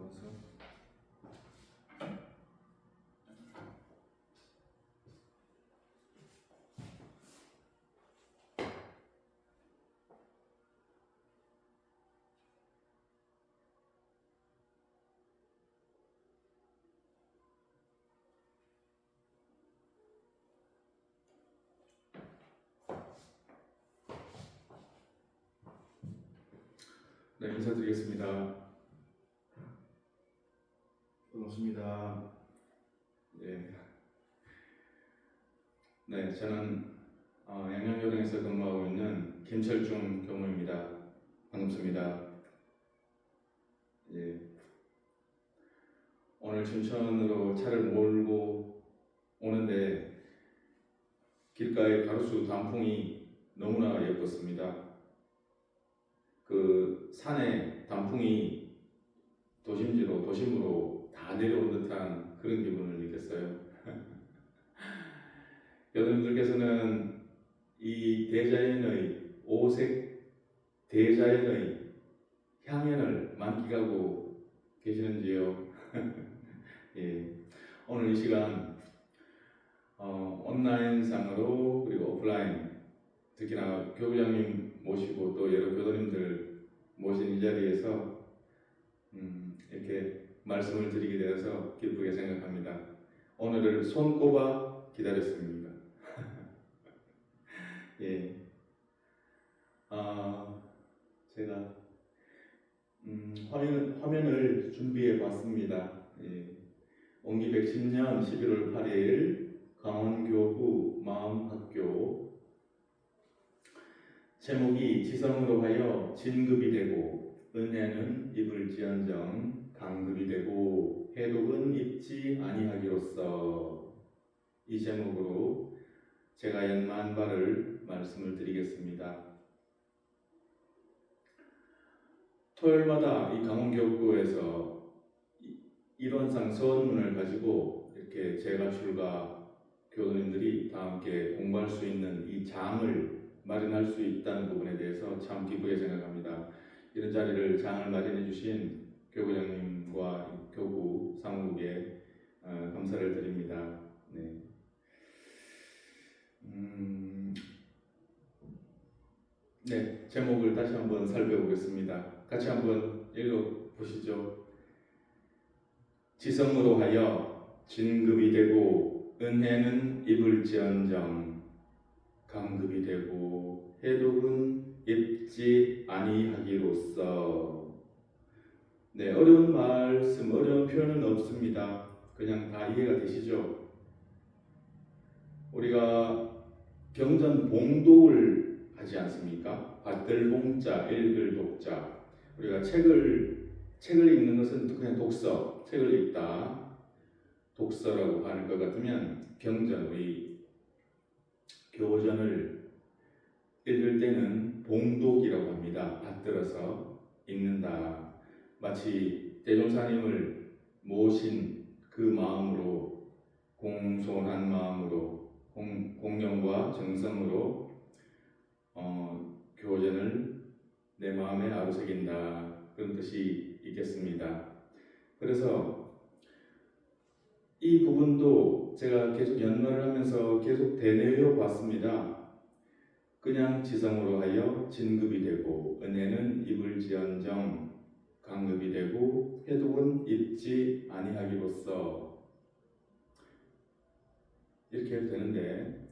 나와서 네, 인사드리겠습니다. 반갑습니다. 저는 양양교동에서 근무하고 있는 김철중 교무입니다. 반갑습니다. 오늘 춘천으로 차를 몰고 오는데 길가에 가로수 단풍이 너무나 예뻤습니다. 그 산에 단풍이 도심으로 다 내려온 듯한 그런 기분을 느꼈어요. 여러분들께서는 이 대자연의 오색 대자연의 향연을 만끽하고 계시는지요? 오늘 이 시간 온라인상으로 그리고 오프라인, 특히나 교부장님 모시고 또 여러 교도님들 모신 이 자리에서 이렇게 말씀을 드리게 되어서 기쁘게 생각합니다. 오늘을 손꼽아 기다렸습니다. 제가 화면을 준비해 봤습니다. 원기 110년 11월 8일 강원교구 마음학교, 제목이 지성으로 하여 진급이 되고 은혜는 입을지언정 강급이 되고 해독은 입지 아니하기로써, 이 제목으로 제가 연마한 바를 말씀을 드리겠습니다. 토요일마다 이 강원교구에서 이론상 서원문을 가지고 이렇게 재가출과 교도님들이 다 함께 공부할 수 있는 이 장을 마련할 수 있다는 부분에 대해서 참 기쁘게 생각합니다. 이런 자리를, 장을 마련해 주신 교구장님과 교구 사무국에 감사를 드립니다. 제목을 다시 한번 살펴보겠습니다. 같이 한번 읽어보시죠. 지성으로 하여 진급이 되고 은혜는 입을지언정 강급이 되고 해독은 입지 아니하기로써. 어려운 말씀, 어려운 표현은 없습니다. 그냥 다 이해가 되시죠? 우리가 경전 봉독을 하지 않습니까? 받들 봉자, 읽을 독자. 우리가 책을 읽는 것은 그냥 독서, 책을 읽다, 독서라고 하는 것 같으면 경전, 우리 교전을 읽을 때는 봉독이라고 합니다. 받들어서 읽는다. 마치 대종사님을 모신 그 마음으로, 공손한 마음으로, 공경과 정성으로 교전을 내 마음에 아로새긴다, 그런 뜻이 있겠습니다. 그래서 이 부분도 제가 계속 연마를 하면서 계속 되뇌어 봤습니다. 그냥 지성으로 하여 진급이 되고 은혜는 입을지언정 강급이 되고 해독은 입지 아니하기로써, 이렇게 해도 되는데,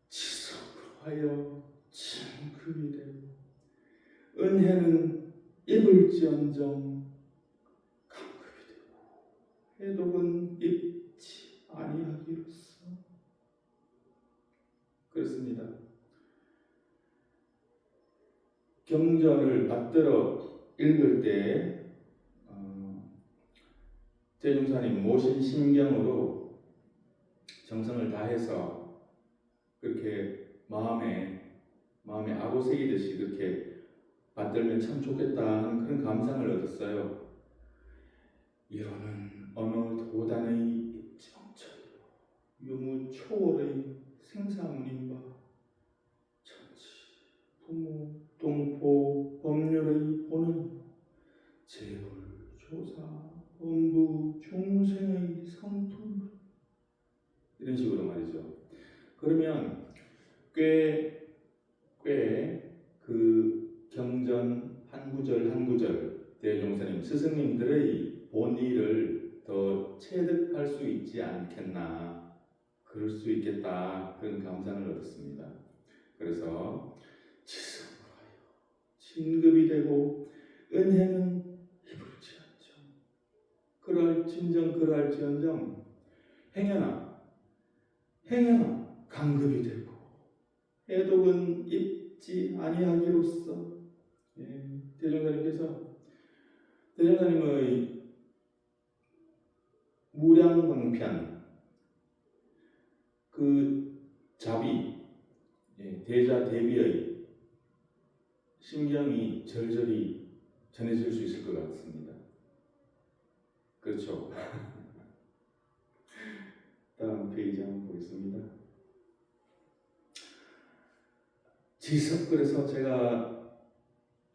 지성으로 하여 진급이 되고 은혜는 입을지언정 강급이 되고 해독은 입지 아니하기로써. 그렇습니다. 경전을 받들어 읽을 때 대종사님 모신 심경으로 정성을 다해서 그렇게 마음에 아로새기듯이 그렇게 받들면 참 좋겠다 하는 그런 감상을 얻었어요. 이로는 어느 도단의 입정처리로 유무 초월의 생사문인바 천지 부모 동포 법률의 본은 재벌 조사 본부 중생의 성품 이런 식으로 말이죠. 그러면 꽤 그 경전 한 구절 한 구절 대종사님 스승님들의 본의를 더 체득할 수 있지 않겠나, 그럴 수 있겠다, 그런 감상을 얻었습니다. 그래서 지성으로 하여 진급이 되고 은혜는 이불지언정 그럴지언정 행여나 강급이 되고 해독은 입지 아니하기로써, 대종사님의 무량광편 그 자비, 대자 대비의 심경이 절절히 전해질 수 있을 것 같습니다. 그렇죠? 다음 페이지 한번 보겠습니다. 그래서 제가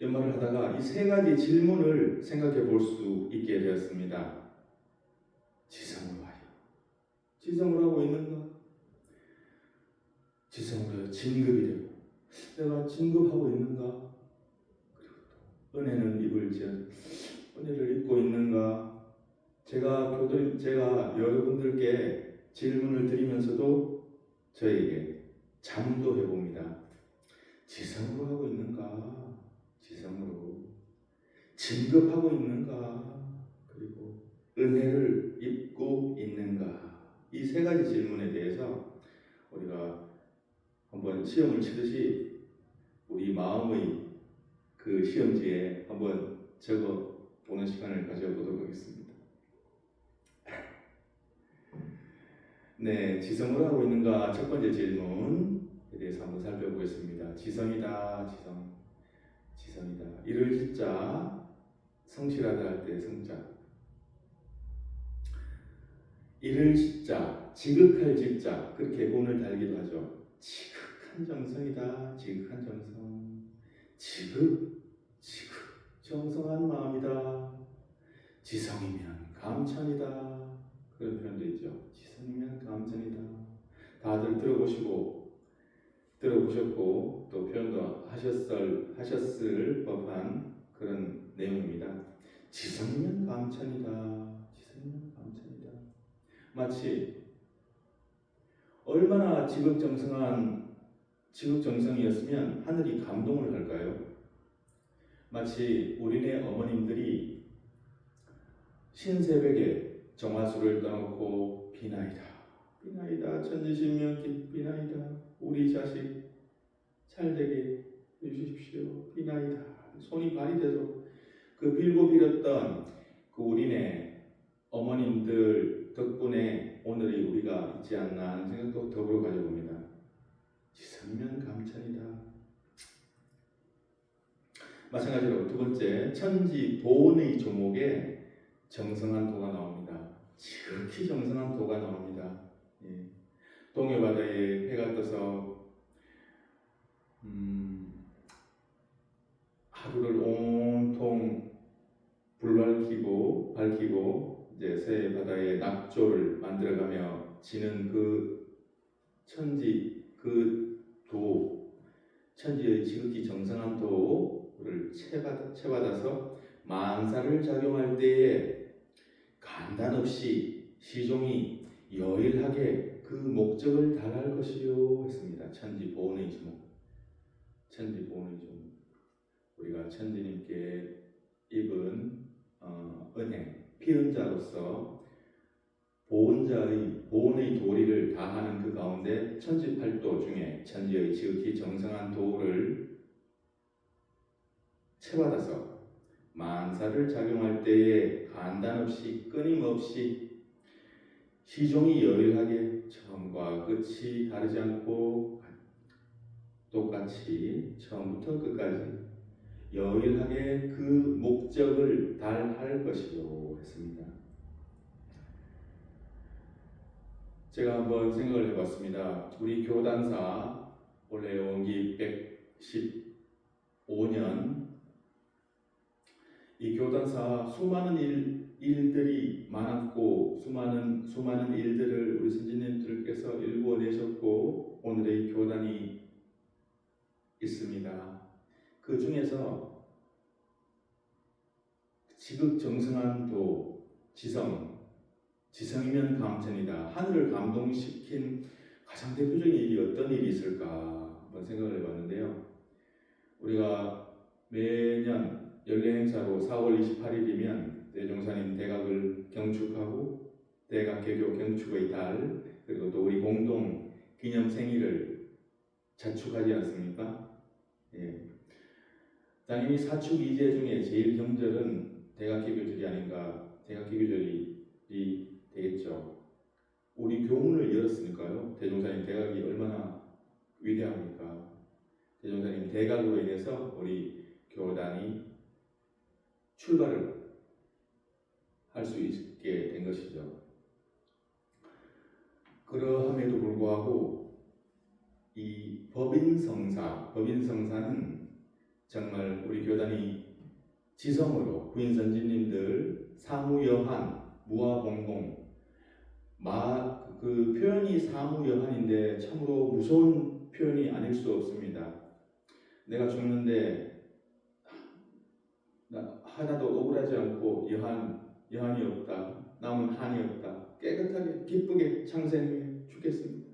연말을 하다가 이 세 가지 질문을 생각해 볼 수 있게 되었습니다. 지성으로 하여 지성으로 하고 있는가? 지성으로 하여 진급이 되고 내가 진급하고 있는가? 그리고 또 은혜는 은혜를 입고 있는가? 제가 여러분들께 질문을 드리면서도 저에게 잠도 해봅니다. 지성으로 하고 있는가? 지성으로 진급하고 있는가? 그리고 은혜를 입고 있는가? 이 세 가지 질문에 대해서 우리가 한번 시험을 치듯이 우리 마음의 그 시험지에 한번 적어 보는 시간을 가져보도록 하겠습니다. 네, 지성으로 하고 있는가? 첫 번째 질문에 대해서 한번 살펴보겠습니다. 지성이다. 이를 짓자, 성실하다 할 때 성자. 이를 짓자, 지극할 짓자, 그렇게 본을 달기도 하죠. 지극한 정성이다. 지극한 정성. 정성한 마음이다. 지성이면 감천이다. 그런 표현도 있죠. 지성이면 감천이다. 다들 들어보셨고 또 표현도 하셨을 법한 그런 내용입니다. 지성이면 감천이다. 마치 얼마나 지극정성이었으면 하늘이 감동을 할까요? 마치 우리네 어머님들이 신새벽에 정화수를 떠놓고 비나이다 천지신명 비나이다, 우리 자식 잘되게 해주십시오, 비나이다, 손이 발이 돼서 그 빌고 빌었던 그 우리네 어머님들 덕분에 오늘의 우리가 있지 않나 하는 생각도 더불어 가져봅니다. 지성이면 감천이다. 마찬가지로 두 번째, 천지 보온의 조목에 정성한 도가 나옵니다. 지극히 정성한 도가 나옵니다. 동해 바다에 해가 떠서 하루를 온통 밝히고 이제 새 바다에 낙조를 만들어가며 지는 그 천지의 지극히 정성한 도를 채받아서 만사를 작용할 때에 간단 없이 시종이 여일하게 그 목적을 달할 것이요 했습니다. 천지 보온의 주목. 우리가 천지님께 입은 은혜, 피은자로서 보온의 도리를 다하는 그 가운데 천지팔도 중에 천지의 지극히 정성한 도를 채받아서 만사를 작용할 때에 간단 없이 끊임없이 시종이 여일하게 처음과 끝이 다르지 않고 똑같이 처음부터 끝까지 여일하게 그 목적을 달할 것이요 했습니다. 제가 한번 생각을 해봤습니다. 우리 교단사 원래 원기 115년 이 교단사 수많은 일들이 많았고 수많은 일들을 우리 선지님들께서 일구어내셨고 오늘의 교단이 있습니다. 그 중에서 지극정성한 지성이면 감천이다. 하늘을 감동시킨 가장 대표적인 일이 어떤 일이 있을까 한번 생각을 해봤는데요. 우리가 매년 연례 행사로 4월 28일이면 대종사님 대각을 경축하고 대각개교 경축의 달, 그리고 또 우리 공동 기념 생일을 자축하지 않습니까? 예. 당연히 사축 이제 중에 제일 경절은 대각개교절이 아닌가, 대각개교절이 되겠죠. 우리 교문을 열었으니까요. 대종사님 대각이 얼마나 위대합니까? 대종사님 대각으로 인해서 우리 교단이 출발을 할 수 있게 된 것이죠. 그러함에도 불구하고 이 법인성사는 정말 우리 교단이 지성으로 부인 선지님들 사무여한 무아봉공 그 표현이 사무여한인데 참으로 무서운 표현이 아닐 수 없습니다. 내가 죽는데 하나도 억울하지 않고 여한이 없다. 남은 한이 없다. 깨끗하게 기쁘게 창생해 죽겠습니다.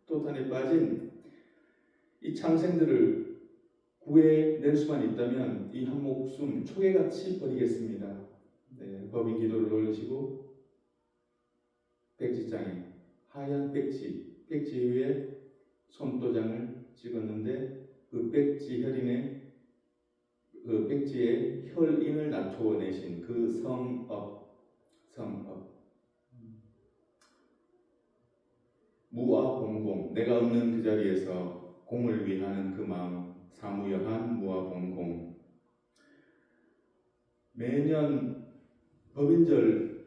또탄에 빠진 이 창생들을 구해낼 수만 있다면 이 한 목숨 초계같이 버리겠습니다. 네, 법인 기도를 올리시고 백지장에 하얀 백지 위에 손도장을 찍었는데 그 백지 혈인의 그 백지에 혈인을 낮춰내신 그 성업 무아봉공 내가 없는 그 자리에서 공을 위하는 그 마음 사무여한 무아봉공 매년 법인절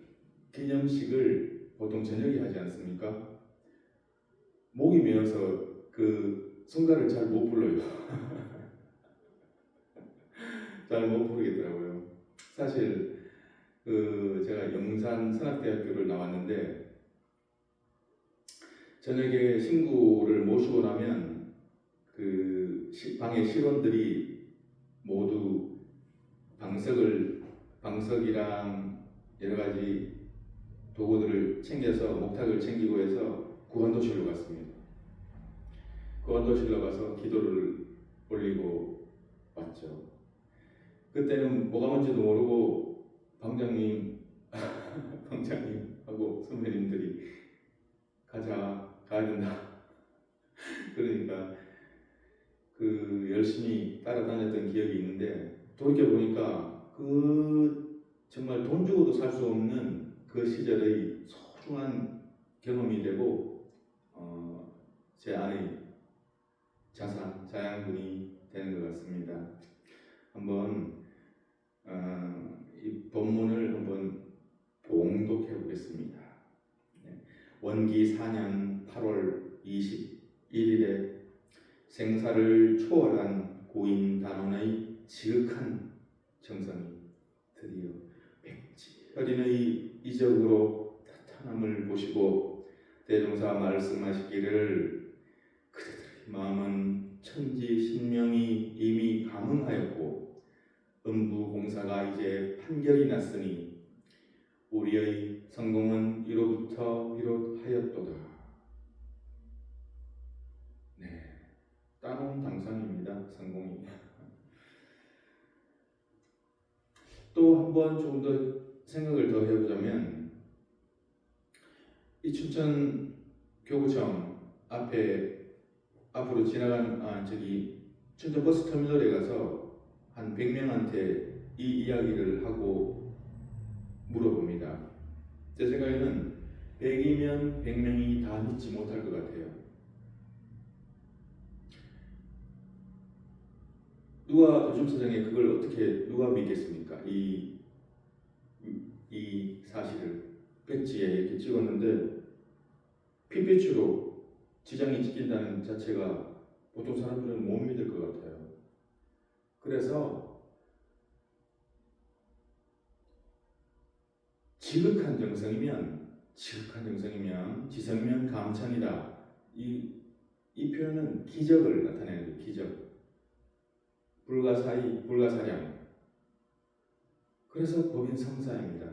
기념식을 보통 저녁에 하지 않습니까? 목이 메어서 그 성가를 잘 못 불러요. 잘 못 부르겠더라고요. 사실 제가 영산 선악대학교를 나왔는데 저녁에 신구를 모시고 나면 그 방의 실원들이 모두 방석이랑 여러 가지 도구들을 챙겨서 목탁을 챙기고 해서 구간도실로 갔습니다. 구간도실로 가서 기도를 올리고 왔죠. 그때는 뭐가 뭔지도 모르고 방장님하고 선배님들이 가야 된다. 그러니까 그 열심히 따라다녔던 기억이 있는데 돌이켜보니까 그 정말 돈 주고도 살 수 없는 그 시절의 소중한 경험이 되고 제 안의 자양분이 되는 것 같습니다. 한번 이 본문을 한번 봉독해 보겠습니다. 원기 4년 8월 21일에 생사를 초월한 고인 단원의 지극한 정성이 드디어 백지혈인의 이적으로 나타남을 보시고 대종사 말씀하시기를 그대들의 마음은 천지신명이 이미 감응하였고 음부공사가 이제 판결이 났으니 우리의 성공은 이로부터 비롯하였도다. 네, 따놓은 당상입니다. 성공이. 또 한 번 좀 더 생각을 더 해보자면 이 춘천 교구청 앞으로 지나간 춘천 버스터미널에 가서 한 100명한테 이 이야기를 하고 물어봅니다. 제 생각에는 100이면 100명이 다 믿지 못할 것 같아요. 누가 요즘사장에 그걸 어떻게 누가 믿겠습니까? 이 사실을 백지에 이렇게 찍었는데 핏빛으로 지장이 찍힌다는 자체가 보통 사람들은 못 믿을 것 같아요. 그래서 지극한 정성이면 지성면 감천이다. 이 표현은 기적을 나타내는 기적. 불가사의, 불가사량. 그래서 법인 성사입니다.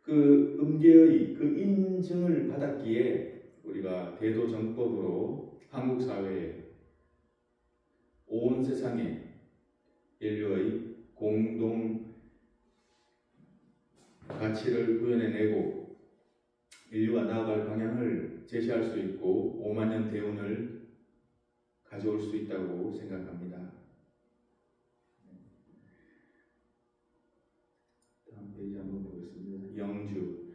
그 음계의 그 인증을 받았기에 우리가 대도정법으로 한국 사회에 온 세상에 인류의 공동 가치를 구현해내고 인류가 나아갈 방향을 제시할 수 있고 5만 년 대운을 가져올 수 있다고 생각합니다. 다음 페이지 한번 보겠습니다. 영주.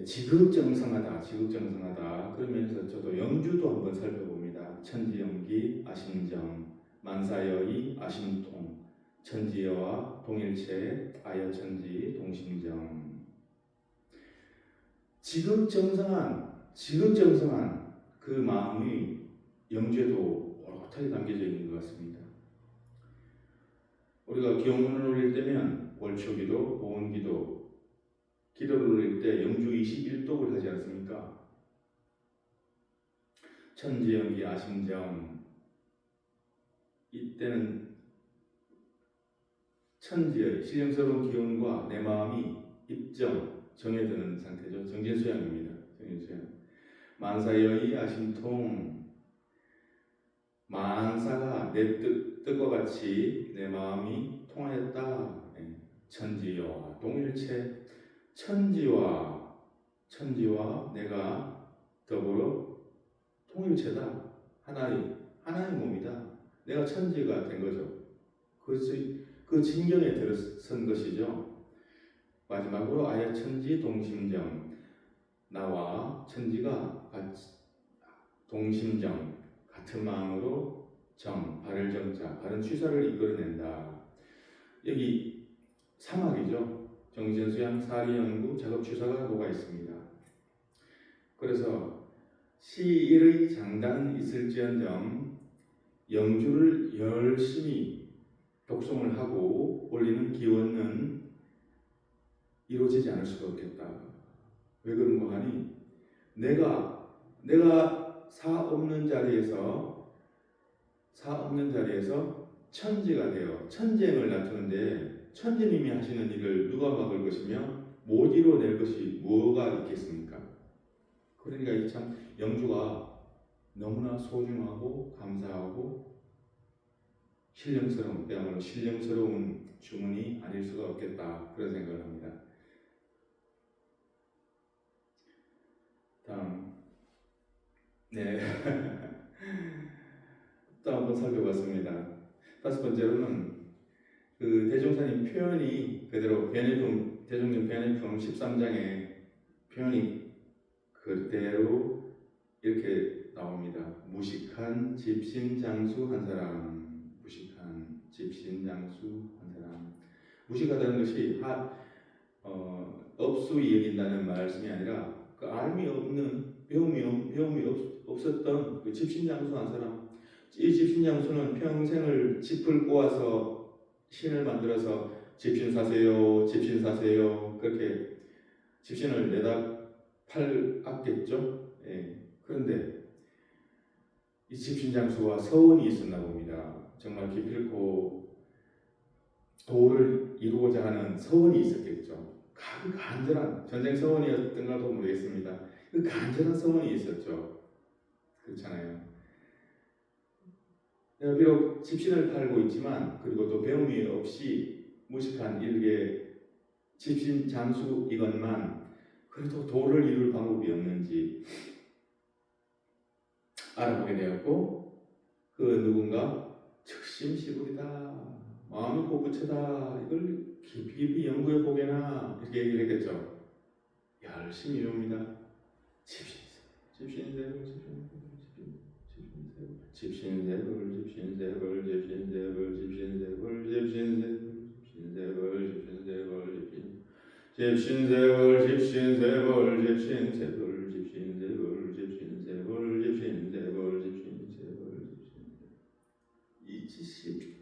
지극정성하다. 그러면서 저도 영주도 한번 살펴봅니다. 천지영기, 아심정, 만사여의, 아심통, 천지여와 동일체, 아여천지, 동심정. 지극정성한 그 마음이 영주에도 오롯하게 담겨져 있는 것 같습니다. 우리가 기원문을 올릴 때면 월초기도, 보온기도, 기도를 올릴 때 영주 21독을 하지 않습니까? 천지영기, 아심정. 이때는 천지의 신령스러운 기운과 내 마음이 정해드는 상태죠. 정진수양입니다. 정진수양. 만사여의 아심통. 만사가 내 뜻과 같이 내 마음이 통하였다. 천지와 동일체. 천지와 내가 더불어 통일체다. 하나의 몸이다. 내가 천지가 된 거죠. 그 진경에 들어선 것이죠. 마지막으로 아여천지 동심정. 나와 천지가 동심정, 같은 마음으로 바를 정자, 바른 취사를 이끌어낸다. 여기 사막이죠. 정진수양, 사리연구, 작업취사가 녹아 있습니다. 그래서 시일의 장단은 있을지언정 영주를 열심히 독송을 하고 올리는 기원은 이루어지지 않을 수가 없겠다. 왜 그런가 하니 내가 사 없는 자리에서 천지가 되어 천지행을 나타내는데 천지님이 하시는 일을 누가 막을 것이며 못 이루어낼 것이 뭐가 있겠습니까? 그러니까 이 참 영주가 너무나 소중하고 감사하고 그야말로 신령스러운 주문이 아닐 수가 없겠다. 그런 생각을 합니다. 다음. 또 한번 살펴봤습니다. 다섯 번째로는 그 대종사님 표현이 그대로 대종님 변해품 13장에 표현이 그대로 이렇게 나옵니다. 무식한 집신장수 한 사람. 무식하다는 것이 업수이 여긴다는 말씀이 아니라 그 알미 없는 배움이 없었던 그 집신장수 한 사람. 이 집신장수는 평생을 짚을 꼬아서 신을 만들어서 집신 사세요 그렇게 집신을 내다 팔았겠죠. 그런데 이 집신장수와 서원이 있었나 봅니다. 정말 기필코 도를 이루고자 하는 서원이 있었겠죠. 간절한 전쟁 서원이었던가도 모르겠습니다. 그 간절한 서원이 있었죠. 그렇잖아요. 내가 비록 집신을 팔고 있지만 그리고 또 배움이 없이 무식한 일개 집신 장수이건만 그래도 도를 이룰 방법이 없는지 알아보게 되었고 그 누군가 즉심시불이다. 마음이 고부처다. 이걸 깊이 연구해 보게나 이렇게 얘기를 했겠죠. 열심히 이룹니다. 집신세벌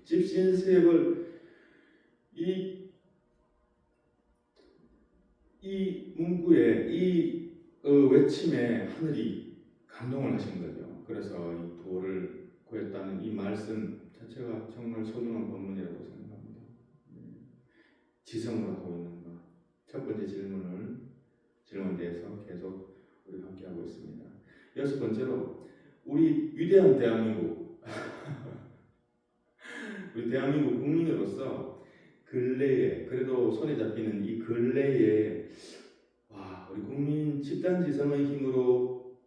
집신세벌 이 이 문구에 이 외침에 하늘이 감동을 하신 거죠. 그래서 이 도를 구했다는 이 말씀 자체가 정말 소중한 본문이라고 생각합니다. 지성으로 하고 있는 것. 첫 번째 질문에 대해서 계속 우리가 함께 하고 있습니다. 여섯 번째로 우리 위대한 대한민국 우리 대한민국 국민으로서 근래에 그래도 손에 잡히는 이 근래에 우리 국민 집단지성의 힘으로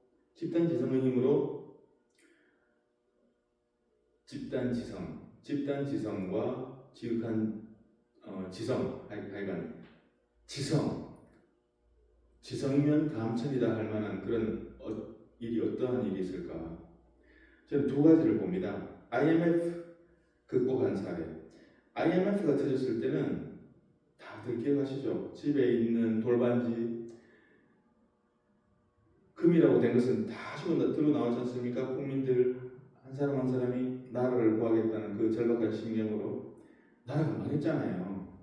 집단지성과 지극한 하여간 지성이면 감천이다 할 만한 그런 일이 어떠한 일이 있을까? 저는 두 가지를 봅니다. IMF 극복한 사례. IMF가 터졌을 때는 다들 기억하시죠? 집에 있는 돌반지 금이라고 된 것은 다 들고 나오지 않습니까? 국민들 한 사람 한 사람이 나라를 구하겠다는 그 절박한 심경으로 나라가 망했잖아요.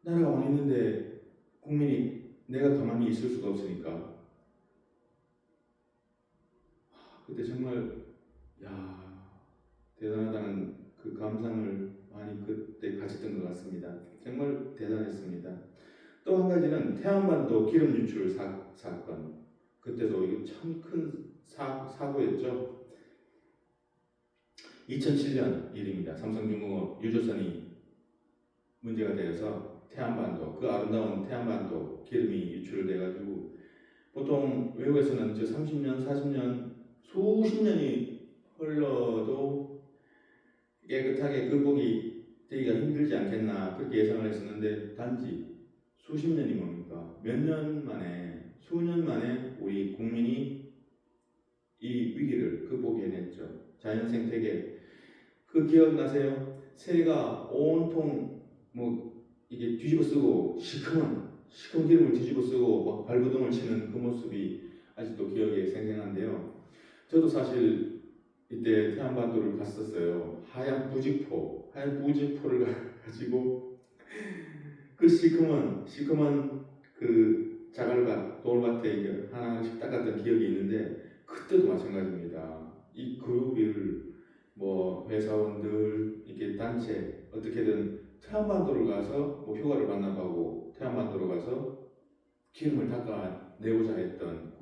나라가 망했는데 국민이 내가 가만히 있을 수가 없으니까 그때 정말 대단하다는 그 감상을 많이 그때 가졌던 것 같습니다. 정말 대단했습니다. 또 한 가지는 태안반도 기름 유출 사건. 그때도 이거 참 큰 사고였죠. 2007년 일입니다. 삼성중공업 유조선이 문제가 되어서 태안반도, 그 아름다운 태안반도 기름이 유출돼가지고 보통 외국에서는 30년, 40년, 수십 년이 흘러도 깨끗하게 극복이 되기가 힘들지 않겠나 그렇게 예상을 했었는데 단지 수십 년이 뭡니까? 몇 년 만에, 수년 만에 우리 국민이 이 위기를 극복해냈죠. 자연생태계 그 기억나세요? 새가 온통 이게 뒤집어 쓰고 시커먼 기름을 뒤집어 쓰고 막 발버둥을 치는 그 모습이 아직도 기억에 생생한데요. 저도 사실 이때 태안반도를 갔었어요. 하얀 부직포를 가지고 그 시커먼 그 자갈밭, 돌밭에 이제 하나씩 닦았던 기억이 있는데 그때도 마찬가지입니다. 이 그룹을 회사원들 이렇게 단체 어떻게든 태안반도를 가서 휴가를 반납하고 태안반도로 가서 기름을 닦아내고자 했던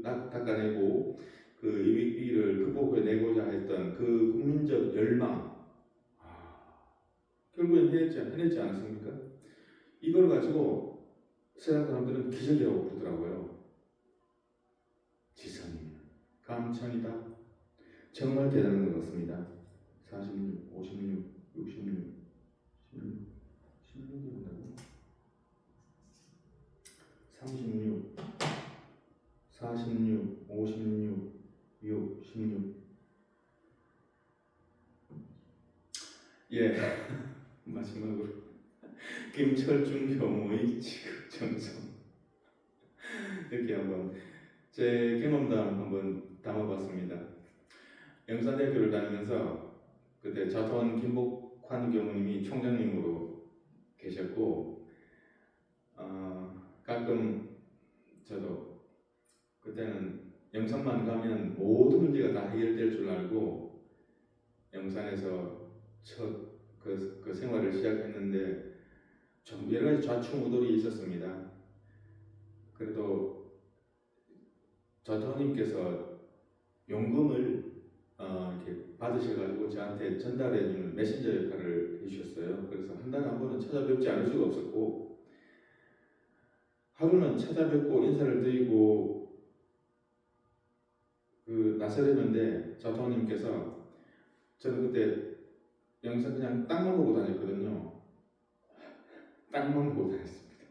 닦아내고 그 위기를 극복해내고자 했던 그 국민적 열망 결국엔 해냈지 않았습니까? 이걸 가지고 세상 사람들은 기적이라고 부르더라고요. 지성이면 감천이다. 정말 대단한 것 같습니다. 46, 56, 66, 16이 된다고? 36, 46, 56, 6, 16. 마지막으로 김철중 교무의 지극정성 이렇게 한번 제 경험담 한번 담아봤습니다. 영산대학교를 다니면서 그때 자토원 김복환 교무님이 총장님으로 계셨고 가끔 저도 그때는 영산만 가면 모든 문제가 다 해결될 줄 알고 영산에서 첫 그 생활을 시작했는데 좀 여러 가지 좌충우돌이 있었습니다. 그래도 자토님께서 용금을 이렇게 받으셔가지고 저한테 전달해주는 메신저 역할을 해주셨어요. 그래서 한 달에 한 번은 찾아뵙지 않을 수가 없었고 하루는 찾아뵙고 인사를 드리고 나서려는데 자토님께서 저는 그때 영상 그냥 땅만 보고 다녔거든요. 땅만 보고 다녔습니다.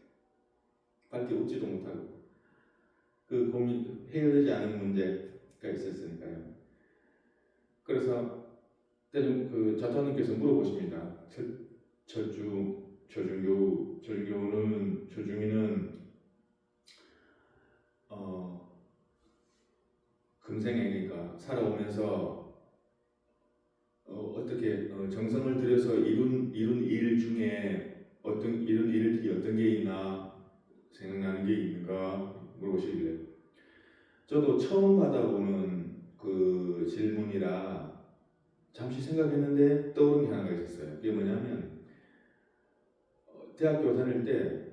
밖에 웃지도 못하고 그 고민 해결되지 않은 문제가 있었으니까요. 그래서 때는 그 자토님께서 물어보십니다. 조중이는 금생애니까 살아오면서 어떻게 정성을 들여서 이룬 일 중에 이룬 일들이 어떤 게 있나 물어보시길래 저도 처음 받아보는 그 질문이라 잠시 생각했는데 떠오른 게 하나가 있었어요. 그게 뭐냐면 대학교 다닐 때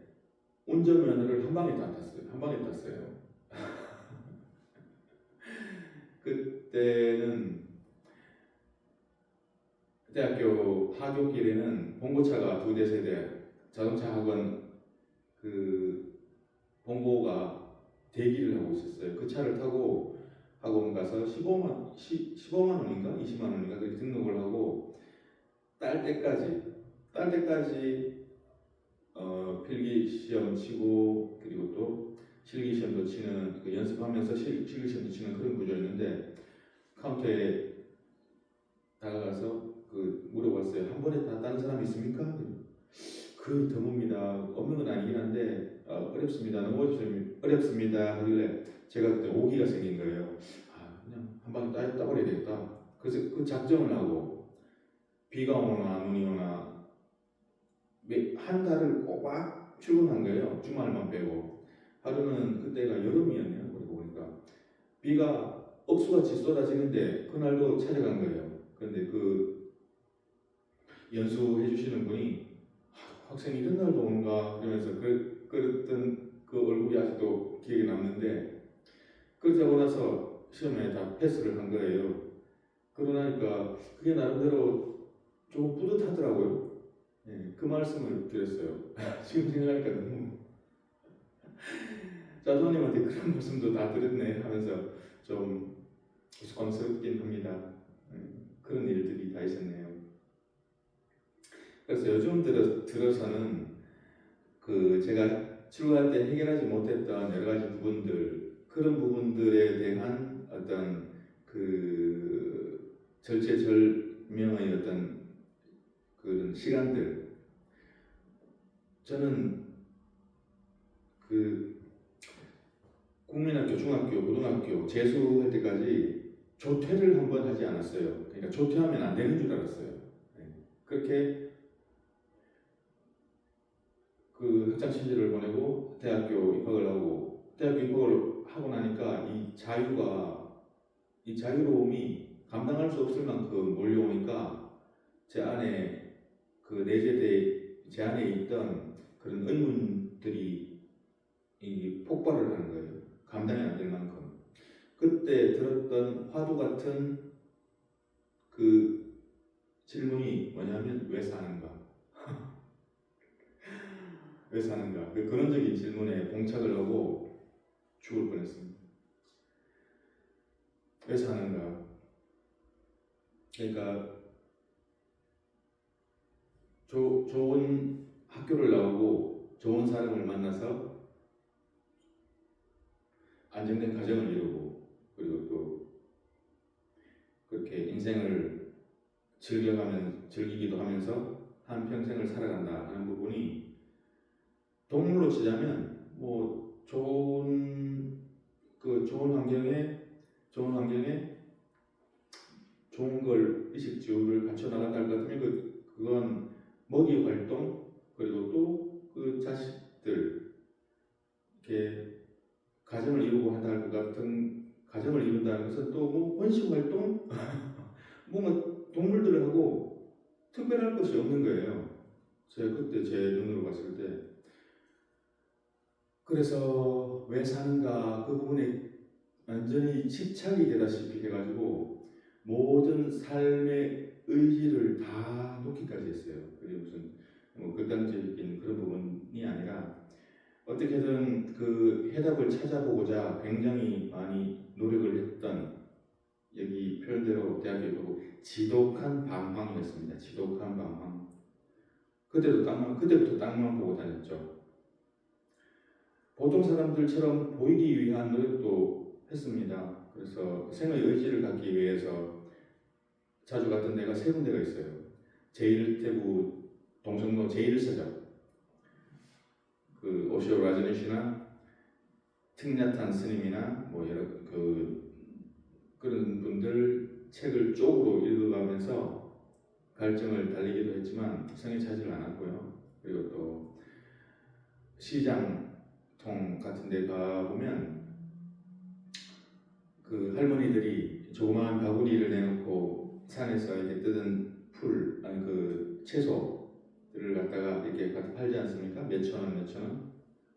운전면허를 한 방에 다 땄어요. 한 방에 땄어요. 그때는 대학교 하굣길에는 봉고차가 2대 3대 자동차 학원 그 봉고가 대기를 하고 있었어요. 그 차를 타고 학원 가서 15만 원인가 20만 원인가 그렇게 등록을 하고 딸 때까지 필기 시험 치고 그리고 또 실기 시험도 치는 그 연습하면서 실기 시험도 치는 그런 구조였는데 카운터에 다가가서 그 물어봤어요. 한 번에 다 따는 사람 있습니까? 거의 드뭅니다. 없는 건 아니긴 한데 어렵습니다. 너무 어렵습니다. 하길래 제가 그때 오기가 생긴 거예요. 그냥 한 방에 따버려야 되겠다. 그래서 그 작정을 하고 비가 오나 눈이 오나 한 달을 꼬박 출근한 거예요. 주말만 빼고. 하루는 그때가 여름이었네요. 그러고 보니까 비가 억수같이 쏟아지는데 그날도 찾아간 거예요. 그런데 그 연수해 주시는 분이 학생이 이런 날도 오는가 그러면서 그랬던 그 얼굴이 아직도 기억에 남는데 그러고 나서 시험에 다 패스를 한 거예요. 그러고 나니까 그게 나름대로 좀 뿌듯하더라고요. 네, 그 말씀을 드렸어요. 지금 생각하니까 너무 자손님한테 그런 말씀도 다 드렸네 하면서 좀 우스꽝스럽긴 합니다. 그런 일들이 다 있었네요. 그래서 요즘 들어서는 그 제가 출근할 때 해결하지 못했던 여러 가지 부분들 그런 부분들에 대한 어떤 그 절체절명의 어떤 그런 시간들 저는 그 국민학교, 중학교, 고등학교 재수할 때까지 조퇴를 한번 하지 않았어요. 그러니까 조퇴하면 안 되는 줄 알았어요. 그렇게 그 학창 시절을 보내고 대학교 입학을 하고 대학교 입학을 하고 나니까 이 자유로움이 감당할 수 없을 만큼 몰려오니까 제 안에 그 내재돼 제 안에 있던 그런 의문들이 이 폭발을 하는 거예요. 감당이 안 될 만큼. 그때 들었던 화두 같은 그 질문이 뭐냐면 왜 사는가? 왜 사는가? 그 근원적인 질문에 봉착을 하고 죽을 뻔했습니다. 왜 사는가? 그러니까 좋은 학교를 나오고 좋은 사람을 만나서 안정된 가정을 이루고 그리고 또 그렇게 인생을 즐기기도 하면서 한 평생을 살아간다 하는 부분이 동물로 치자면 뭐 좋은 환경에 좋은 걸 의식주를 갖춰 나간다 할 것 같으면 그건 먹이 활동 그리고 또 그 자식들 이렇게 가정을 이루고 한다 할 것 같은 가정을 이룬다는 것은 또 뭐 번식 활동 뭔가 동물들하고 특별할 것이 없는 거예요. 제가 그때 제 눈으로 봤을 때 그래서 왜 사는가 그 부분에 완전히 집착이 되다시피 해가지고 모든 삶의 의지를 다 놓기까지 했어요. 그게 무슨 뭐 극단적인 그런 부분이 아니라 어떻게든 그 해답을 찾아보고자 굉장히 많이 노력을 했던 여기 표현대로 대학교도 지독한 방황이었습니다. 지독한 방황. 그때부터 땅만 보고 다녔죠. 보통 사람들처럼 보이기 위한 노력도 했습니다. 그래서 생의 의지를 갖기 위해서 자주 갔던 데가 3군데가 있어요. 제1태부 동성로 제1서적 그 오시오 라즈네시나 틱나탄 스님이나 뭐 여러 그런 분들 책을 쪽으로 읽어가면서 갈증을 달리기도 했지만 성에 차지를 않았고요. 그리고 또 시장 같은 데 가보면 그 할머니들이 조그마한 바구니를 내놓고 산에서 이렇게 뜯은 풀, 아니 그 채소들을 갖다가 이렇게 갖다 팔지 않습니까? 몇천 원, 몇천 원.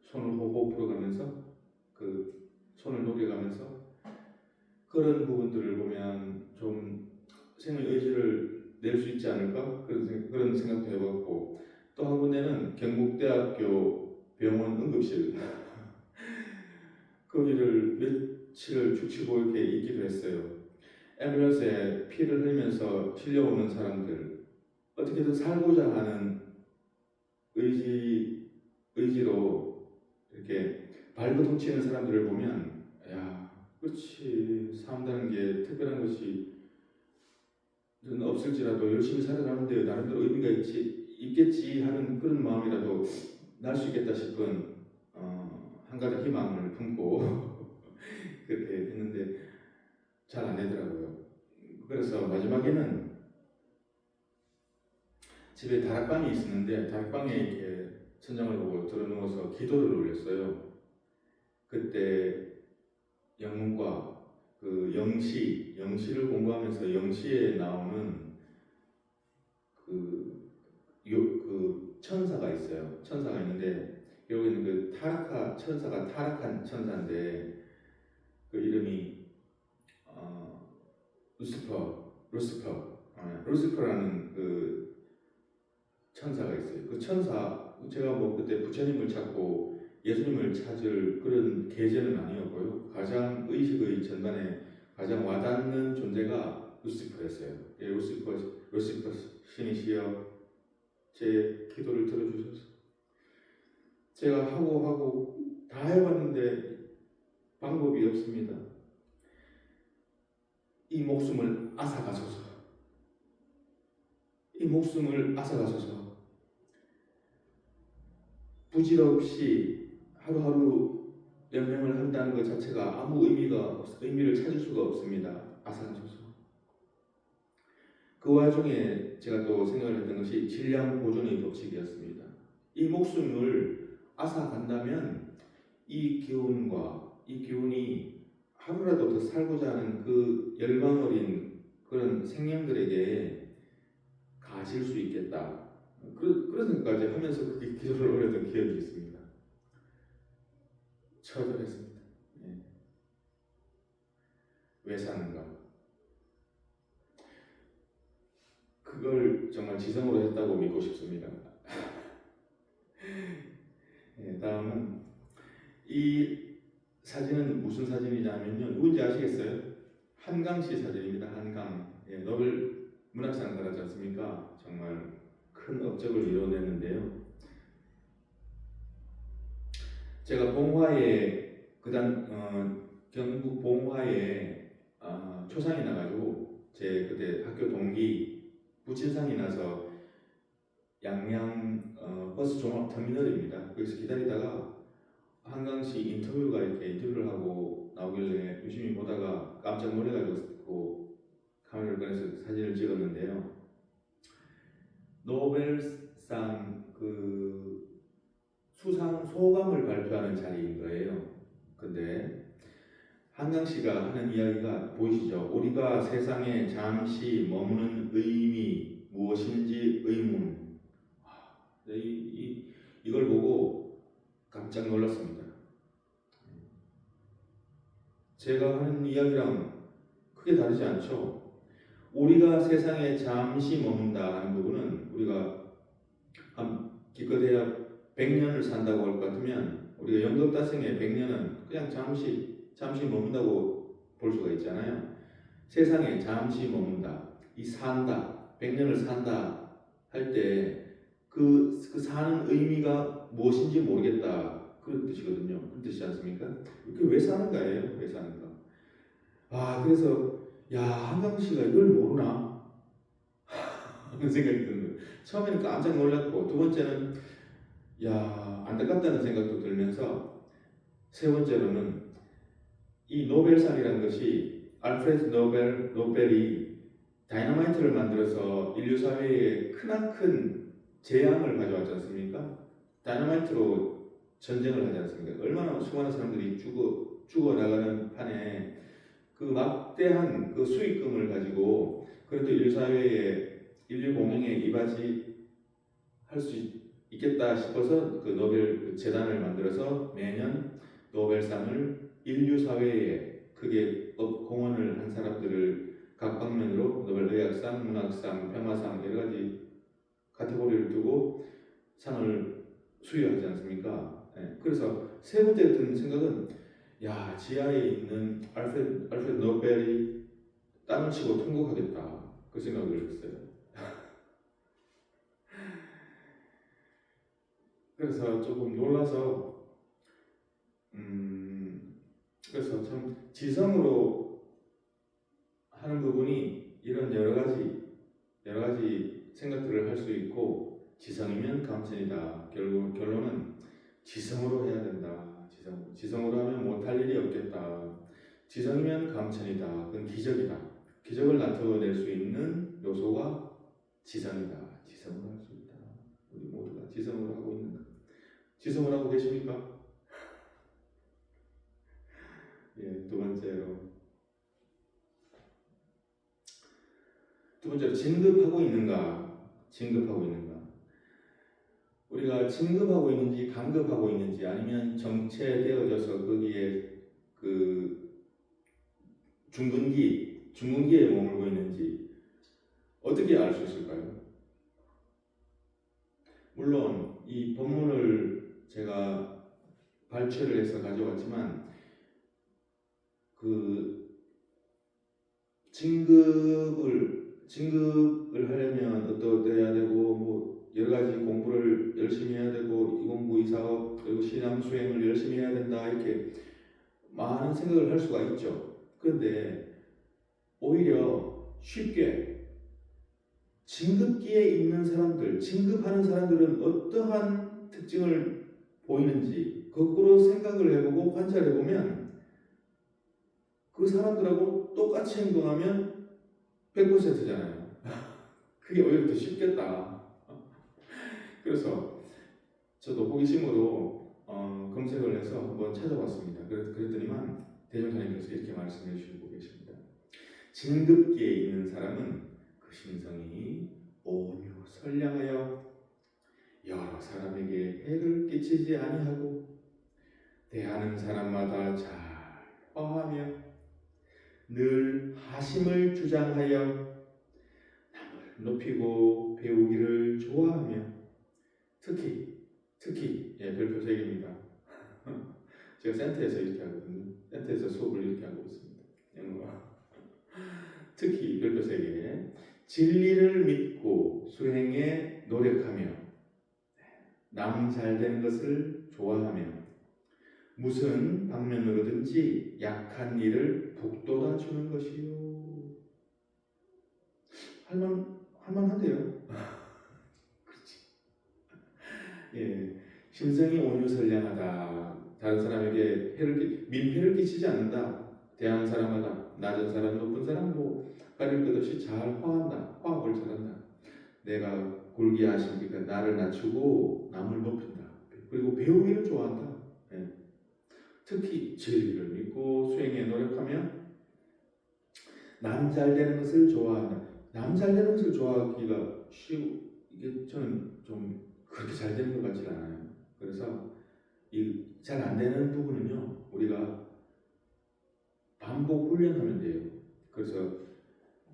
손을 호흡 풀어가면서 그 손을 녹여가면서 그런 부분들을 보면 좀 생의 의지를 낼 수 있지 않을까? 그런 생각도 해봤고 또 한 군데는 경북대학교 병원 응급실 거기를 며칠을 죽치고 이렇게 있기도 했어요. 앰뷸런스에 피를 흘리면서 실려오는 사람들 어떻게든 살고자 하는 의지로 이렇게 발버둥 치는 사람들을 보면 야 그렇지 산다는 게 특별한 것이 없을지라도 열심히 살아가는데 나름대로 의미가 있겠지 하는 그런 마음이라도 날 수 있겠다 싶은 한 가지 희망을 품고 그렇게 했는데 잘 안 되더라고요. 그래서 마지막에는 집에 다락방이 있었는데 다락방에 이렇게 천장을 보고 들어누워서 기도를 올렸어요. 그때 영문과 그 영시를 공부하면서 영시에 나오는 그 천사가 있어요. 천사가 있는데 여기는 그 천사가 타락한 천사인데 그 이름이 루시퍼라는 그 천사가 있어요. 그 천사 제가 뭐 그때 부처님을 찾고 예수님을 찾을 그런 계제는 아니었고요. 가장 의식의 전반에 가장 와닿는 존재가 루시퍼였어요. 예, 루시퍼 신이시여 제 기도를 들어주셔서 제가 하고 다 해봤는데 방법이 없습니다. 이 목숨을 앗아가소서. 부질없이 하루하루 연명을 한다는 것 자체가 아무 의미를 찾을 수가 없습니다. 앗아가소서. 그 와중에 제가 또 생각을 했던 것이 질량 보존의 법칙이었습니다. 이 목숨을 앗아간다면 이 기운이 하루라도 더 살고자 하는 그 열망 어린 그런 생명들에게 가실 수 있겠다. 그런 생각까지 하면서 그렇게 기도를 올렸던 기억이 있습니다. 처절했습니다. 예. 왜 사는가? 그걸 정말 지성으로 했다고 믿고 싶습니다. 예, 다음은 이 사진은 무슨 사진이냐면요. 누군지 아시겠어요? 한강씨 사진입니다. 한강. 예, 노벨 문학상 받았지 않습니까? 정말 큰 업적을 이뤄냈는데요. 제가 봉화에 경북 봉화에 초상이 나가지고 제 그때 학교 동기 부친상이 나서 양양 버스 종합터미널입니다. 거기서 기다리다가 한강씨 인터뷰를 하고 나오길래 유심히 보다가 깜짝 놀래가지고 카메라를 꺼내서 사진을 찍었는데요. 노벨상 그 수상 소감을 발표하는 자리인 거예요. 근데 한강씨가 하는 이야기가 보이시죠? 우리가 세상에 잠시 머무는 의미 무엇인지 의문. 이걸 보고 깜짝 놀랐습니다. 제가 하는 이야기랑 크게 다르지 않죠? 우리가 세상에 잠시 머문다 하는 부분은 우리가 기껏해야 100년을 산다고 할 것 같으면 우리가 영겁다생의 100년은 그냥 잠시 머문다고 볼 수가 있잖아요. 세상에 잠시 머문다, 이 산다, 100년을 산다 할 때 그 사는 의미가 무엇인지 모르겠다 그런 뜻이거든요. 그런 뜻이지 않습니까? 그게 왜 사는가예요? 왜 사는가? 그래서 한강씨가 이걸 모르나? 하는 생각이 드는 거예요. 처음에는 깜짝 놀랐고 두 번째는 안타깝다는 생각도 들면서 세 번째로는 이 노벨상이라는 것이 알프레드 노벨이 다이너마이트를 만들어서 인류 사회에 크나큰 재앙을 가져왔지 않습니까? 다이너마이트로 전쟁을 하지 않습니까? 얼마나 수많은 사람들이 죽어나가는 판에 그 막대한 그 수익금을 가지고 그래도 인류 공영에 이바지 할 수 있겠다 싶어서 그 노벨 그 재단을 만들어서 매년 노벨상을 인류 사회에 크게 공헌을 한 사람들을 각 방면으로 노벨 의학상, 문학상, 평화상 여러 가지 카테고리를 두고 상을 수여하지 않습니까? 네. 그래서 세 번째 든 생각은 야, 지하에 있는 알프레드 노벨이 땅을 치고 통곡하겠다. 그 생각을 했어요. 그래서 조금 놀라서 그래서 참 지성으로 하는 부분이 이런 여러 가지 생각들을 할 수 있고 지성이면 감천이다. 결론은 지성으로 해야 된다. 지성으로 하면 못할 일이 없겠다. 지성이면 감천이다. 그건 기적이다. 기적을 나타낼 수 있는 요소가 지성이다. 지성으로 할 수 있다. 우리 모두가 지성으로 하고 있는가? 지성을 하고 계십니까? 예, 두 번째로 진급하고 있는가? 우리가 진급하고 있는지 강급하고 있는지 아니면 정체되어져서 거기에 그 중근기에 머물고 있는지 어떻게 알 수 있을까요? 물론 이 본문을 제가 발췌를 해서 가져왔지만 그 진급을 하려면 어떠해야 되고 뭐 여러 가지 공부를 열심히 해야 되고 이 공부 이 사업 그리고 신앙 수행을 열심히 해야 된다 이렇게 많은 생각을 할 수가 있죠. 그런데 오히려 쉽게 진급기에 있는 사람들, 진급하는 사람들은 어떠한 특징을 보이는지 거꾸로 생각을 해보고 관찰해보면 그 사람들하고 똑같이 행동하면 100%잖아요. 그게 오히려 더 쉽겠다. 그래서 저도 호기심으로 검색을 해서 한번 찾아봤습니다. 그랬더니만 대종사님께서 이렇게 말씀해 주시고 계십니다. 진급기에 있는 사람은 그 심성이 온유 선량하여 여러 사람에게 해를 끼치지 아니하고 대하는 사람마다 잘 화하며 늘 하심을 주장하여 남을 높이고 배우기를 좋아하며 특히 별표 3개입니다. 제가 센터에서 이렇게 하거든요. 센터에서 수업을 이렇게 하고 있습니다. 특히 별표 3개 진리를 믿고 수행에 노력하며 남 잘되는 것을 좋아하며 무슨 방면으로든지 약한 이를 북돋아 주는 것이요. 할만한데요. 그렇지. 예, 심성이 온유 선량하다. 다른 사람에게 민폐를 끼치지 않는다. 대하는 사람마다 낮은 사람, 높은 사람 뭐 가릴 것 없이 잘 화합을 잘한다. 내가 골기하시니까 나를 낮추고 남을 높인다. 그리고 배우기를 좋아한다. 예. 특히 진리를 믿고 수행에 노력하며 남 잘되는 것을 좋아한다. 남 잘되는 것을 좋아하기가 이게 저는 좀 그렇게 잘 되는 것 같지 않아요. 그래서 이 잘 안 되는 부분은요 우리가 반복 훈련하면 돼요. 그래서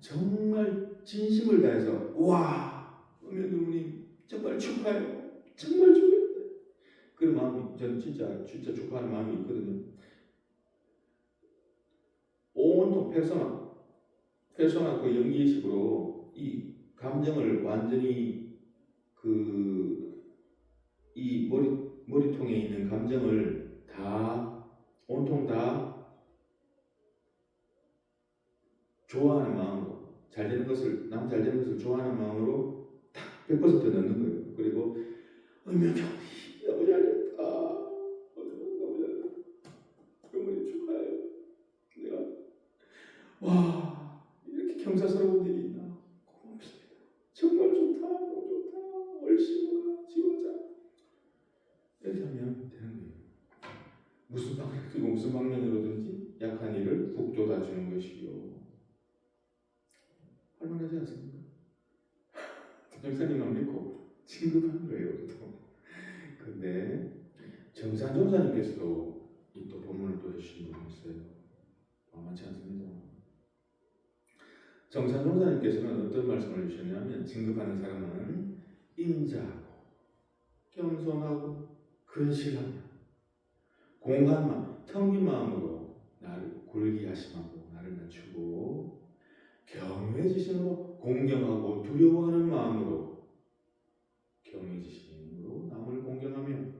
정말 진심을 다해서 와 음영교무님 정말 축하해요. 정말 축하해요. 그런 마음이 저는 진짜 축하하는 마음이 있거든요. 온통 페르소나 그 연기식으로 이 감정을 완전히 이 머리통에 있는 감정을 온통 다 좋아하는 마음으로 남 잘 되는 것을 좋아하는 마음으로 딱 100% 넣는 거예요. 그리고 은명이 너무 잘했다. 너무 잘했다. 어머니 축하해요. 내가 와 이렇게 경사스러운 일이 있나. 고맙습니다. 정말 좋다. 너무 좋다. 얼씨구나 지원자. 이렇게 하면 되는 거예요. 무슨 방면으로든지 약한 이를 북돋아 주는 것이요. 할만하지 않습니까? 정사님만 믿고 진급한 거예요. 근데 정산종사님께서도 이 또 본문을 또 해주신 분이 있어요. 만만치 않습니다. 정산종사님께서는 어떤 말씀을 해주셨냐면, 진급하는 사람은 인자하고 겸손하고 근실하며 공한 마음, 텅 빈 마음으로 나를 굴기하심하고 나를 낮추고 경외지심으로 공경하고 두려워하는 마음으로 경외지심으로 남을 공경하며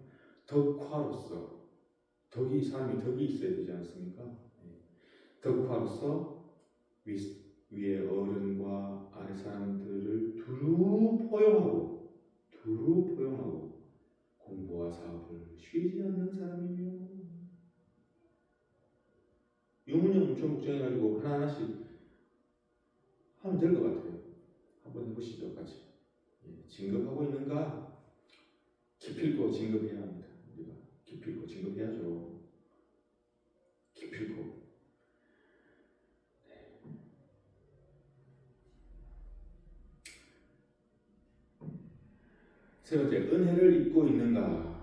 덕화로서, 사람이 덕이 있어야 되지 않습니까? 덕화로서 위에 어른과 아래 사람들을 두루 포용하고 공부와 사업을 쉬지 않는 사람이며, 유문영 엄청 걱정해가지고 하나하나씩 하면 될 것 같아요. 한번 해보시죠, 같이. 진급하고 있는가? 기필코 진급해야 합니다. 우리가 기필코 진급해야죠. 기필코. 세 번째, 은혜를 입고 있는가?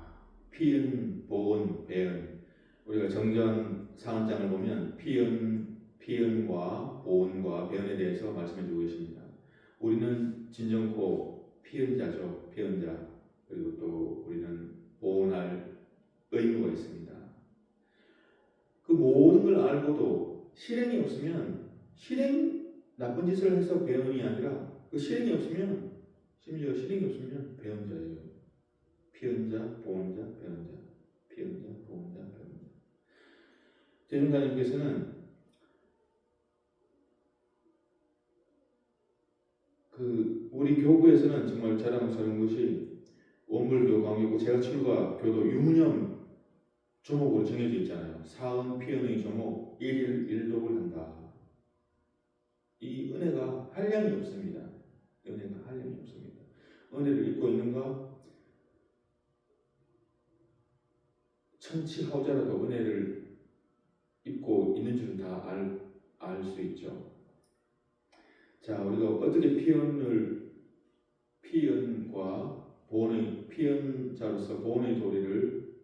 피은, 보은, 배은. 우리가 정전 사언장을 보면 피은과 보은과 배은에 대해서 말씀해주고 계십니다. 우리는 진정코 피은자죠. 피은자. 그리고 또 우리는 보은할 의무가 있습니다. 그 모든 걸 알고도 실행이 없으면, 나쁜 짓을 해서 배은이 아니라 그 실행이 없으면, 심지어 실행이 없으면 배은자예요. 피은자, 보은자, 배은자. 피은자, 보은자, 배은자. 대중사님께서는 우리 교구에서는 정말 자랑스러운 것이 원불교 강의고 제가 출가 교도 유무념 조목으로 정해져 있잖아요. 사은 피은의 조목 1일 1독을 한다. 이 은혜가 한량이 없습니다. 은혜가 한량이 없습니다. 은혜를 입고 있는가? 천치하오자라도 은혜를 입고 있는 줄은 다 알 수 있죠. 자, 우리가 어떻게 피은과 보은의, 피은자로서 보은의 도리를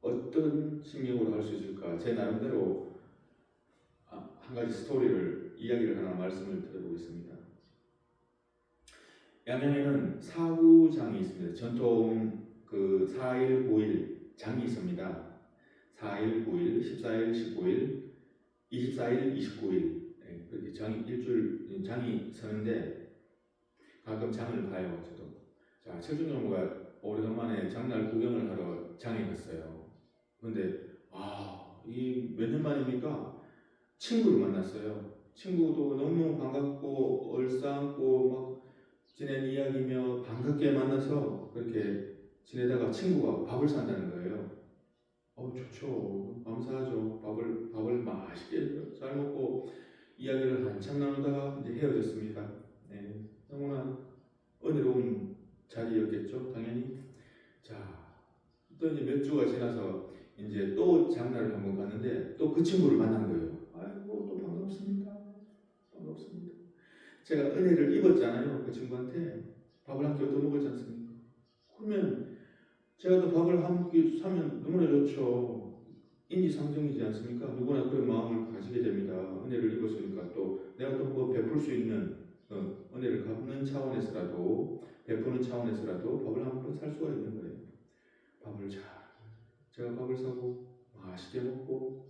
어떤 신경으로 할 수 있을까? 제 나름대로 한 가지 이야기를 하나 말씀을 드려보겠습니다. 양양에는 사후장이 있습니다. 전통 4일, 9일 장이 있습니다. 4일, 9일, 14일, 19일, 24일, 29일. 그렇게 일주일 장이 서는데 가끔 장을 가요. 저도. 자, 철중정부가 오래간만에 장날 구경을 하러 장에 갔어요. 그런데 이 몇 년 만입니까? 친구를 만났어요. 친구도 너무 반갑고 얼싸안고 막 지낸 이야기며 반갑게 만나서 그렇게 지내다가 친구가 밥을 산다는 거예요. 좋죠. 감사하죠. 밥을 맛있게 잘 먹고 이야기를 한참 나누다가 이제 헤어졌습니다. 네, 너무나 은혜로운 자리였겠죠, 당연히. 자, 또 이제 몇 주가 지나서 이제 또 장날을 한번 갔는데 또 그 친구를 만난 거예요. 아이고, 또 반갑습니다. 제가 은혜를 입었잖아요, 그 친구한테. 밥을 한 끼 얻어 먹었지 않습니까? 그러면 제가 또 밥을 한 끼 사면 너무나 좋죠. 인지상정이지 않습니까? 누구나 그런 마음을 가지게 됩니다. 은혜를 입었으니까 또 내가 또 뭐 베풀 수 있는 은혜를 갚는 차원에서라도, 베푸는 차원에서라도 밥을 한 번 살 수가 있는 거예요. 제가 밥을 사고 맛있게 먹고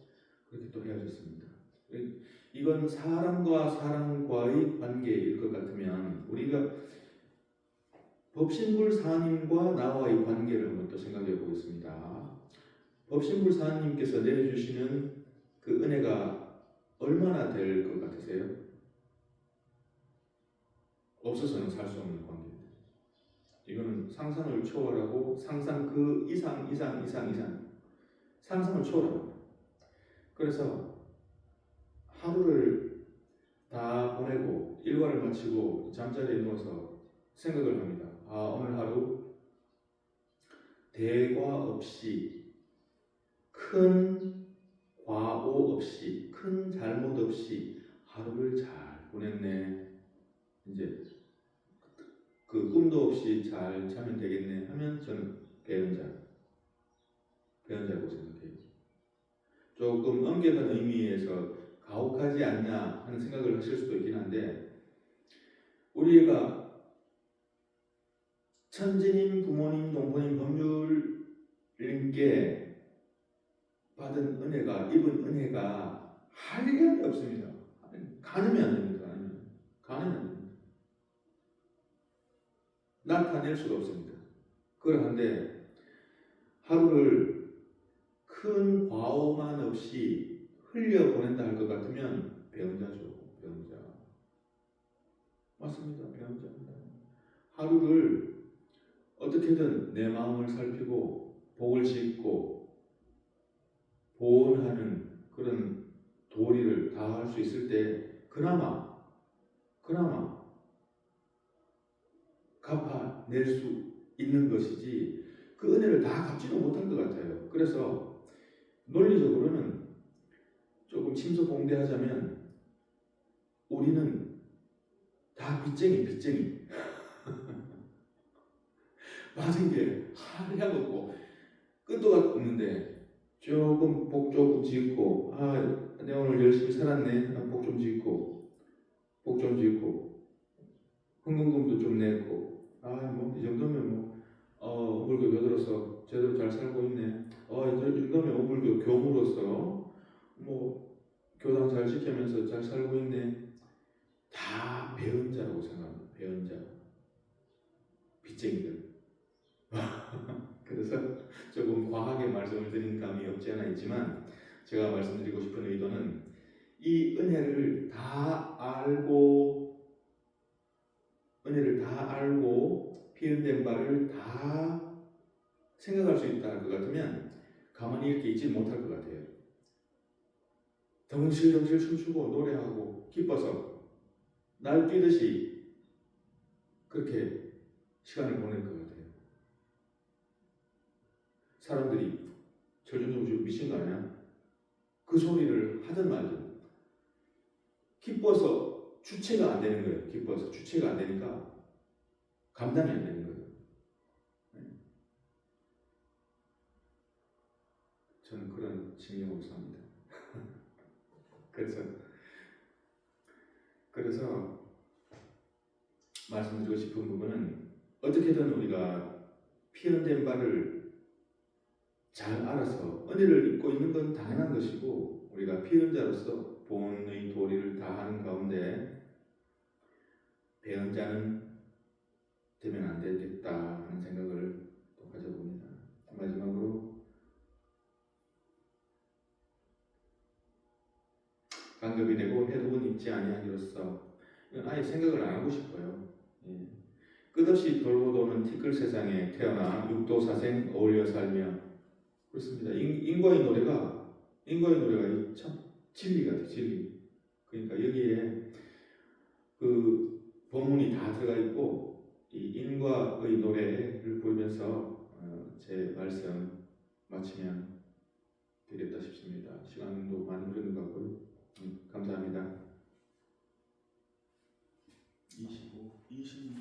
그렇게 또 헤어졌습니다. 이건 사람과 사람과의 관계일 것 같으면 우리가 법신불사님과 나와의 관계를 한번 또 생각해 보겠습니다. 법신불사님께서 내려주시는 그 은혜가 얼마나 될 것 같으세요? 없어서는 살 수 없는 관계입니다. 이거는 상상을 초월하고 상상 그 이상 상상을 초월합니다. 그래서 하루를 다 보내고 일과를 마치고 잠자리에 누워서 생각을 합니다. 오늘 하루 대과 없이 큰 과오 없이, 큰 잘못 없이 하루를 잘 보냈네. 이제 그 꿈도 없이 잘 자면 되겠네 하면 저는 배은자라고 생각해요. 조금 엄격한 의미에서 가혹하지 않냐 하는 생각을 하실 수도 있긴 한데, 우리가 천지님, 부모님, 동포님, 법률님께 받은 은혜가, 입은 은혜가 한량이 없습니다. 가늠이 안 됩니다. 가늠이 안 됩니다. 나타낼 수가 없습니다. 그러한데 하루를 큰 과오만 없이 흘려보낸다 할 것 같으면 배은자죠. 배은자. 맞습니다. 배은자입니다. 하루를 어떻게든 내 마음을 살피고 복을 짓고 보온하는 그런 도리를 다할 수 있을 때 그나마 갚아낼 수 있는 것이지, 그 은혜를 다 갚지는 못할 것 같아요. 그래서 논리적으로는 조금 침소봉대하자면 우리는 다 빚쟁이 받은 게 하나도 없고 끝도 없는데 조금 복 조금 짓고, 내가 오늘 열심히 살았네, 복 좀 짓고 헌금금도 좀 냈고, 뭐 이 정도면 어불교 교도로서 제대로 잘 살고 있네. 이 정도면 어불교 교무로서 뭐 교당 잘 지키면서 잘 살고 있네. 다 배은자라고 생각합니다. 배은자, 빚쟁이들. 그래서 조금 과하게 말씀을 드린 감이 없지 않아 있지만, 제가 말씀드리고 싶은 의도는 이 은혜를 다 알고 피현된 바를 다 생각할 수 있다 할 것 같으면 가만히 이렇게 있지 못할 것 같아요. 덩실덩실 춤추고 노래하고 기뻐서 날뛰듯이 그렇게 시간을 보낼 것 같아요. 사람들이 저 정도면 미친 거 아니야? 그 소리를 하든 말든 기뻐서 주체가 안 되는 거예요. 기뻐서 주체가 안 되니까 감당이 안 되는 거예요. 저는 그런 징역으로 삽니다. 그래서 말씀드리고 싶은 부분은, 어떻게든 우리가 피현된 바를 잘 알아서 은혜를 입고 있는 건 당연한 것이고, 우리가 피현자로서 본의 도리를 다하는 가운데 배은자는 되면 안 되겠다 하는 생각을 또 가져봅니다. 마지막으로 간급이 되고 해독은 입지 아니하기로서, 이건 아예 생각을 안 하고 싶어요. 끝없이 돌고 도는 티끌 세상에 태어나 육도사생 어울려 살며, 그렇습니다. 인과의 노래가 참 진리 같아요. 진리. 그러니까 여기에 그 본문이 다 들어가 있고, 이 인과의 노래를 부르면서 제 말씀 마치면 되겠다 싶습니다. 시간도 많이 흐르는 것 같고요. 감사합니다. 25, 25.